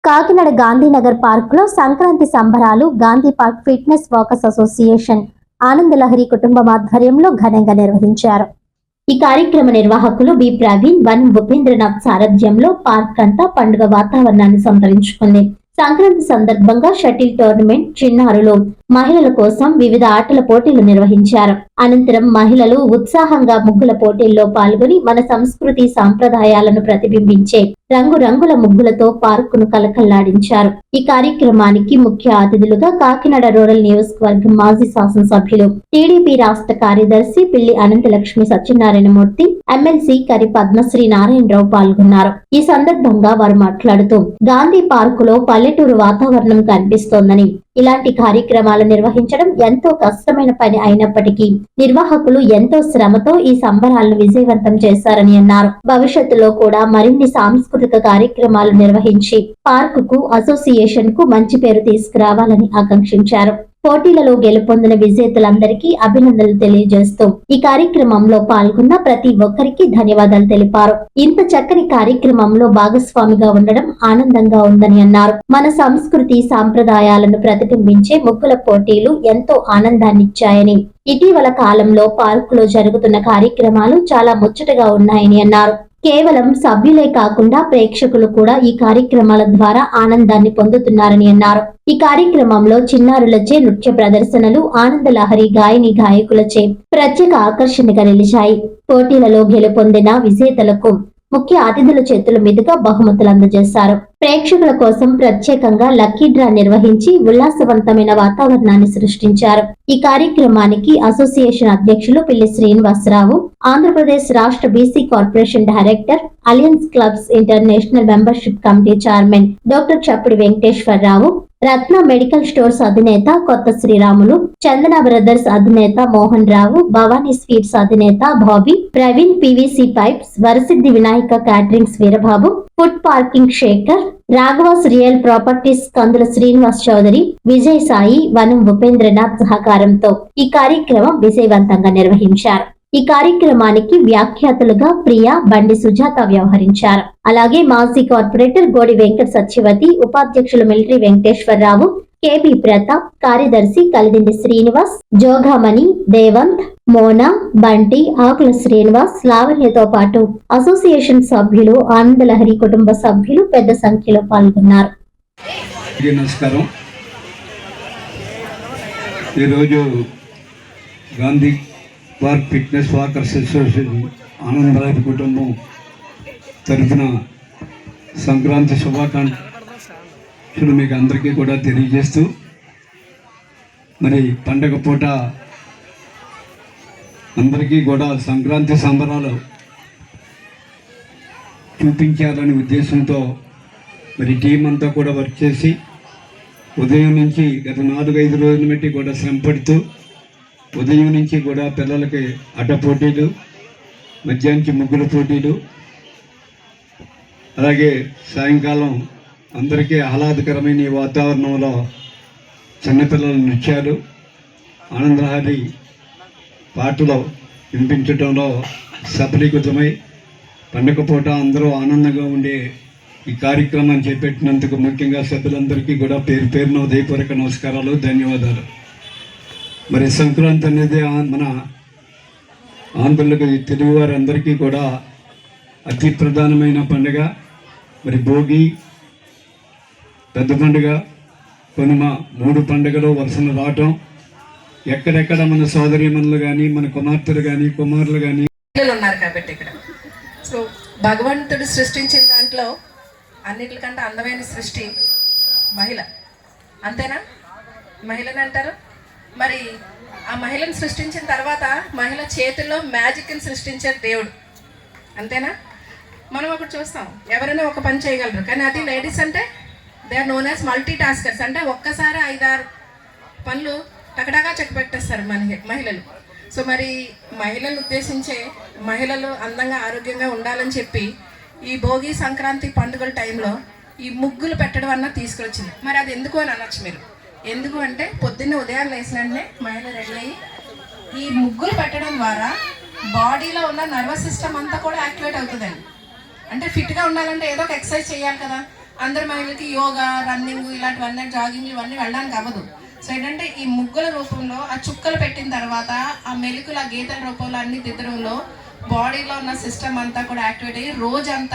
కాకినాడ గాంధీనగర్ పార్కులో సంక్రాంతి సంబరాలు Gandhi park fitness walkers association Ananda Lahari కుటుంబం ఆధ్వర్యంలో ఘనంగా నిర్వహించారు. ఈ కార్యక్రమ నిర్వాహకులు బి ప్రవీణ్, వన్ ఉపేంద్రనాథ్ సారథ్యంలో పార్క్ అంతా పండుగ వాతావరణాన్ని సంతరించుకుంది. సంక్రాంతి సందర్భంగా షటిల్ టోర్నమెంట్, చిన్నారులు, మహిళల కోసం వివిధ ఆటల పోటీలు నిర్వహించారు. అనంతరం మహిళలు ఉత్సాహంగా ముగ్గుల పోటీల్లో పాల్గొని మన సంస్కృతి సాంప్రదాయాలను ప్రతిబింబించే రంగురంగుల ముగ్గులతో పార్కును కలకల్లాడించారు. ఈ కార్యక్రమానికి ముఖ్య అతిథులుగా కాకినాడ రూరల్ నియోజకవర్గం మాజీ శాసనసభ్యులు, టీడీపీ రాష్ట్ర కార్యదర్శి పిల్లి అనంతలక్ష్మి సత్యనారాయణమూర్తి, ఎమ్మెల్సీ కరి పద్మశ్రీ నారాయణరావు పాల్గొన్నారు. ఈ సందర్భంగా వారు మాట్లాడుతూ గాంధీ పార్కులో పల్లెటూరు వాతావరణం కనిపిస్తోందని, ఇలాంటి కార్యక్రమాలు నిర్వహించడం ఎంతో కష్టమైన పని అయినప్పటికీ నిర్వాహకులు ఎంతో శ్రమతో ఈ సంబరాలను విజయవంతం చేశారని అన్నారు. భవిష్యత్తులో కూడా మరిన్ని సాంస్కృతిక కార్యక్రమాలు నిర్వహించి పార్కుకు, అసోసియేషన్ కు మంచి పేరు తీసుకురావాలని ఆకాంక్షించారు. పోటీలలో గెలుపొందిన విజేతలందరికీ అభినందనలు తెలియజేస్తూ ఈ కార్యక్రమంలో పాల్గొన్న ప్రతి ఒక్కరికి ధన్యవాదాలు తెలిపారు. ఇంత చక్కని కార్యక్రమంలో భాగస్వామిగా ఉండడం ఆనందంగా ఉందని అన్నారు. మన సంస్కృతి సాంప్రదాయాలను ప్రతిబింబించే ముగ్గుల పోటీలు ఎంతో ఆనందాన్నిచ్చాయని, ఇటీవల కాలంలో పార్కులో జరుగుతున్న కార్యక్రమాలు చాలా ముచ్చటగా ఉన్నాయని అన్నారు. కేవలం సభ్యులే కాకుండా ప్రేక్షకులు కూడా ఈ కార్యక్రమాల ద్వారా ఆనందాన్ని పొందుతున్నారని అన్నారు. ఈ కార్యక్రమంలో చిన్నారులచే నృత్య ప్రదర్శనలు, ఆనందలహరి గాయని గాయకులచే ప్రత్యేక ఆకర్షణగా నిలిచాయి. పోటీలలో గెలుపొందిన విజేతలకు ముఖ్య అతిథుల చేతుల మీదుగా బహుమతులు అందజేశారు. ప్రేక్షకుల కోసం ప్రత్యేకంగా లక్కీ డ్రా నిర్వహించి ఉల్లాసవంతమైన వాతావరణాన్ని సృష్టించారు. ఈ కార్యక్రమానికి అసోసియేషన్ అధ్యక్షులు పిల్లి శ్రీనివాసరావు, ఆంధ్రప్రదేశ్ రాష్ట్ర BC corporation director, alliance clubs international membership committee chairman doctor Chappidi Venkateswararao, Ratna medical stores అధినేత కొత్త శ్రీరాములు, చందన బ్రదర్స్ అధినేత మోహన్ రావు, భవానీ స్వీట్స్ అధినేత Bobby, Praveen, PVC pipes, Varasiddhi Vinayaka caterings Veerababu, food parking Sekhar, Raghavas real properties Kandula Srinivas Chowdary, Vijay Sai, Vanam Upendranath సహకారంతో ఈ కార్యక్రమం విజయవంతంగా నిర్వహించారు. ఈ కార్యక్రమానికి వ్యాఖ్యాతలుగా ప్రియా, బండి సుజాత వ్యవహరించారు. అలాగే మాజీ కార్పొరేటర్ గోడి వెంకట సత్యవతి, ఉపాధ్యక్షులు మిలిటరీ వెంకటేశ్వరరావు, కేబీ ప్రతాప్, కార్యదర్శి కలిదిండి శ్రీనివాస్, జోగామణి, దేవంత్, మోనా, బంటి, ఆకుల శ్రీనివాస్, లావణ్యతో పాటు అసోసియేషన్ సభ్యులు, ఆనందలహరి కుటుంబ సభ్యులు పెద్ద సంఖ్యలో పాల్గొన్నారు. నమస్కారం. ఈరోజు Gandhi park fitness walkers association Ananda Lahari కుటుంబం తరఫున సంక్రాంతి శుభాకాంక్షలు మీకు అందరికీ కూడా తెలియజేస్తూ, మరి పండగ పూట అందరికీ కూడా సంక్రాంతి సంబరాలు చూపించాలనే ఉద్దేశంతో మరి టీం అంతా కూడా వర్క్ చేసి ఉదయం నుంచి గత 4-5 రోజుల బట్టి కూడా శ్రమ పడుతూ ఉదయం నుంచి కూడా పిల్లలకి ఆట పోటీలు, మధ్యాహ్నం ముగ్గుల పోటీలు, అలాగే సాయంకాలం అందరికీ ఆహ్లాదకరమైన ఈ వాతావరణంలో చిన్నపిల్లల నృత్యాలు, ఆనందలహరి పాటలు వినిపించడంలో సఫలీకృతమై పండుగ పూట అందరూ ఆనందంగా ఉండే ఈ కార్యక్రమాన్ని చేపట్టినందుకు ముఖ్యంగా సభ్యులందరికీ కూడా పేరు పేరున ఉదయపూర్వక నమస్కారాలు, ధన్యవాదాలు. మరి సంక్రాంతి అనేది మన ఆంధ్రులకు, తెలుగు వారందరికీ కూడా అతి ప్రధానమైన పండుగ. మరి భోగి, పెద్ద పండుగ, కనుమ 3 పండుగలు వరుసను రావటం, ఎక్కడెక్కడ మన సోదరీమణులు కానీ, మన కుమార్తెలు కానీ, కుమారులు కానీ ఉన్నారు కాబట్టి ఇక్కడ. సో భగవంతుడు సృష్టించిన దాంట్లో అన్నిటికంటే అందమైన సృష్టి మహిళ. అంతేనా? మహిళని అంటారు. మరి ఆ మహిళను సృష్టించిన తర్వాత మహిళ చేతుల్లో మ్యాజిక్ని సృష్టించారు దేవుడు. అంతేనా? మనం ఒకటి చూస్తాం, ఎవరైనా ఒక పని చేయగలరు, కానీ అది లేడీస్ అంటే they are known as multi taskers. అంటే ఒక్కసారి 5-6 పనులు టకటగా చెక్కపెట్టేస్తారు మహిళలు. సో మరి మహిళలను ఉద్దేశించే, మహిళలు అందంగా ఆరోగ్యంగా ఉండాలని చెప్పి ఈ భోగి, సంక్రాంతి పండుగల టైంలో ఈ ముగ్గులు పెట్టడం అన్న తీసుకొచ్చింది. మరి అది ఎందుకు అని అనొచ్చు మీరు. ఎందుకు అంటే పొద్దున్నే ఉదయం లేచిన వెంటనే మహిళ రెడీ అయ్యి ఈ ముగ్గులు పెట్టడం ద్వారా బాడీలో ఉన్న నర్వస్ సిస్టమ్ అంతా కూడా యాక్టివేట్ అవుతుందండి. అంటే ఫిట్గా ఉండాలంటే ఏదో ఒక ఎక్సర్సైజ్ చేయాలి కదా. అందరి మహిళలకి యోగా, రన్నింగ్, ఇలాంటివన్నీ, జాగింగ్ ఇవన్నీ వెళ్ళడానికి అవ్వదు. సో ఏంటంటే ఈ ముగ్గుల రూపంలో ఆ చుక్కలు పెట్టిన తర్వాత ఆ మెలుకుల గీతల రూపంలో అన్ని దిద్దడంలో బాడీలో ఉన్న సిస్టమ్ అంతా కూడా యాక్టివేట్ అయ్యి రోజంతా